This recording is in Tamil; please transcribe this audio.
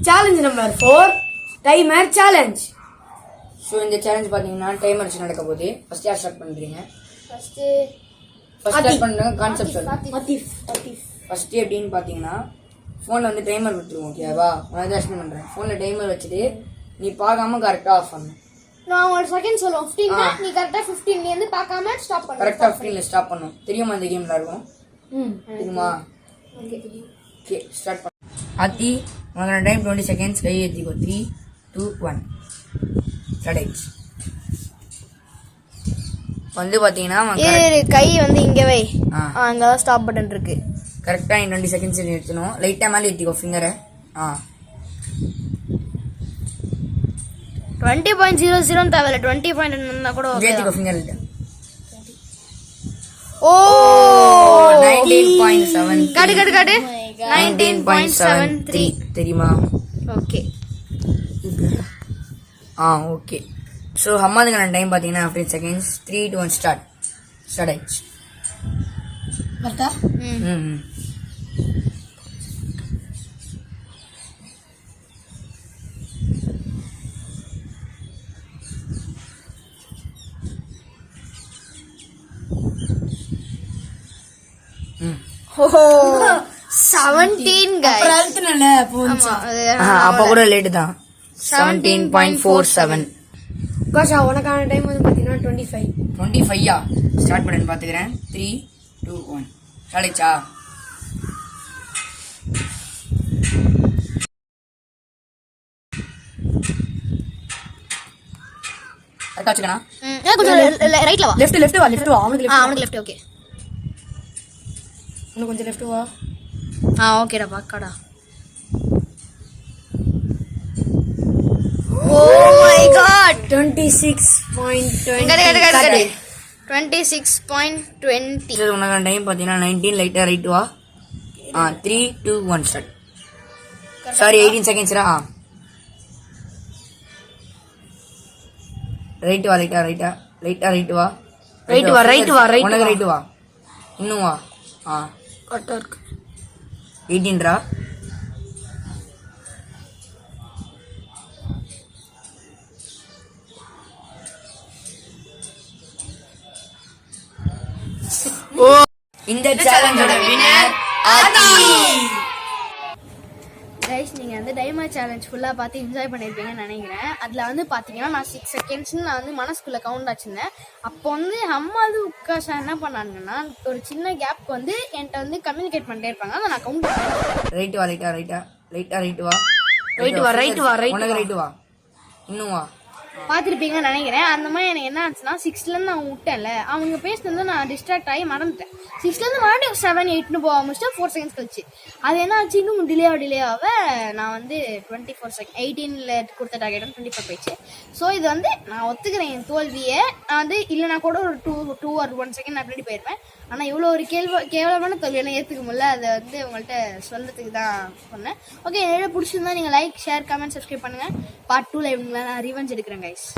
Challenge number 4 timer challenge. So இந்த சேலஞ்ச் பார்த்தீங்கன்னா டைமர் வச்சு நடக்க போகுது. ஃபர்ஸ்ட் யார் ஸ்டார்ட் பண்றீங்க? ஃபர்ஸ்ட் ஸ்டார்ட் பண்ணுங்க. கான்செப்ட் சொல்லுங்க. ஃபர்ஸ்ட் எப்படின்னு பார்த்தீங்கன்னா ஃபோனில் வந்து டைமர் கொடுத்துருவோம். ஓகேவா? நான் எக்ஸ்பிளைன் பண்ணுறேன். ஃபோனில் டைமர் வச்சுட்டு நீ பார்க்காம கரெக்டாக ஆஃப் பண்ணணும். நான் ஒரு செகண்ட் சொல்லுவோம் 15 நீ கரெக்ட்டா 15 ல இருந்து பார்க்காம ஸ்டாப் பண்ணு. கரெக்ட்டா 15 ல ஸ்டாப் பண்ணனும். தெரியுமா இந்த கேம் விளையாடுவோம்? தெரியுமா? ஓகே ஸ்டார்ட் பண்ணு. ஆதி உங்களோட டைம் 20 செகண்ட்ஸ். கை ஏத்திக்கோ. 3 2 1 ஸ்டார்ட் ஆயிடுச்சு. வந்து பாத்தீங்கன்னா கை வந்து இங்க வை. அங்க தான் ஸ்டாப் பட்டன் இருக்கு. கரெக்ட்டா 20 செகண்ட்ஸ் நிறுத்தணும். லைட்டா மேல ஏத்திக்கோ ஃபிங்கரை. 20.00 தேவையில்ல 20 இருந்தா கூட ஓகே. ஏத்திக்கோ ஃபிங்கர் லைட்டா. ஓ 19.7 காடு 19.73 தெரியுமா? Okay okay. ஸோ அம்மாதுக்கான டைம் பார்த்தீங்கன்னா 15 செகண்ட்ஸ். 3 2 1 ஸ்டார்ட் ஆயிடுச்சு. கரெக்டா? ஓஹோ 17 गाइस. அழுத்துனல போச்சு. அப்ப கூட லேட் தான். 17.47 காஷா உனக்கான டைம் வந்து பாத்தீங்கன்னா 25 ஸ்டார்ட் பண்ணு பாத்துக்கிறேன். 3 2 1 ஸ்டார்ட் ஆயிடுச்சா? கரெக்டா வச்சுக்கனா? கொஞ்சம் ரைட்ல வா. லெஃப்ட் வா அவனுக்கு லெஃப்ட் ஓகே. இன்னும் கொஞ்சம் லெஃப்ட் வா. ஓகேடா பாக்கடா. Oh my God 26.20 26.20. இது உனக்கான டைம் பாத்தீங்கன்னா 19 லைட்டா ரைட் வா. 3 2 1 ஸ்டார்ட். சாரி 18 செகண்ட்ஸ்ரா. ரைட் வா. உனக்கு ரைட் வா. இன்னும் வா. கரெக்டா இருக்கு. 18 இந்த சேலஞ்சோட வின்னர் ஆதி. கைஸ் நீங்க வந்து டைமர் சேலஞ்ச் ஃபுல்லா பார்த்து என்ஜாய் பண்ணிருப்பீங்கன்னு நினைக்கிறேன். அதுல வந்து பாத்தீங்கன்னா நான் 6 செகண்ட்ஸ் நான் வந்து மனசுக்குள்ள கவுண்ட் ஆச்சுருந்தேன். அப்போ வந்து அம்மாவது உட்காஷா என்ன பண்ணாங்கன்னா ஒரு சின்ன கேப்க்கு வந்து என்கிட்ட வந்து கம்யூனிகேட் பண்ணிட்டே இருப்பாங்க. அதை நான் கவுண்ட் பண்ணேன். ரைட் வா. உனக்கு ரைட் வா. இன்னும் வா. பார்த்துருப்பீங்கன்னு நினைக்கிறேன். அந்த மாதிரி எனக்கு என்ன ஆச்சுன்னா 6ல இருந்து அவங்க விட்டேன்ல, அவங்க பேசினது நான் டிஸ்ட்ராக்ட் ஆகி மறந்துட்டேன். 6ல இருந்து மறுபடியும் 7 8ன்னு போக முடிச்சுட்டு 4 செகண்ட்ஸ் கழிச்சு அது என்ன ஆச்சு, இன்னும் டிலே ஆக நான் வந்து 24 செகண்ட் 18ல கொடுத்த டார்கெட் 24 போயிடுச்சு. ஸோ இது வந்து நான் ஒத்துக்கிறேன் என் தோல்வியை. நான் வந்து இல்லைனா கூட ஒரு 2 or 1 செகண்ட் நான் அப்படி போயிருப்பேன். ஆனால் இவ்வளோ ஒரு கேவலமான தோல்வியெல்லாம் ஏற்றுக்க முடியல. அதை வந்து உங்கள்கிட்ட சொல்றதுக்கு தான் சொன்னேன். ஓகே, என்னோட பிடிச்சிருந்தா நீங்கள் லைக் ஷேர் கமெண்ட் சப்ஸ்கிரைப் பண்ணுங்கள். பார்ட் 2ல நான் ரிவெஞ்ச் எடுக்கிறேன் கைஸ்.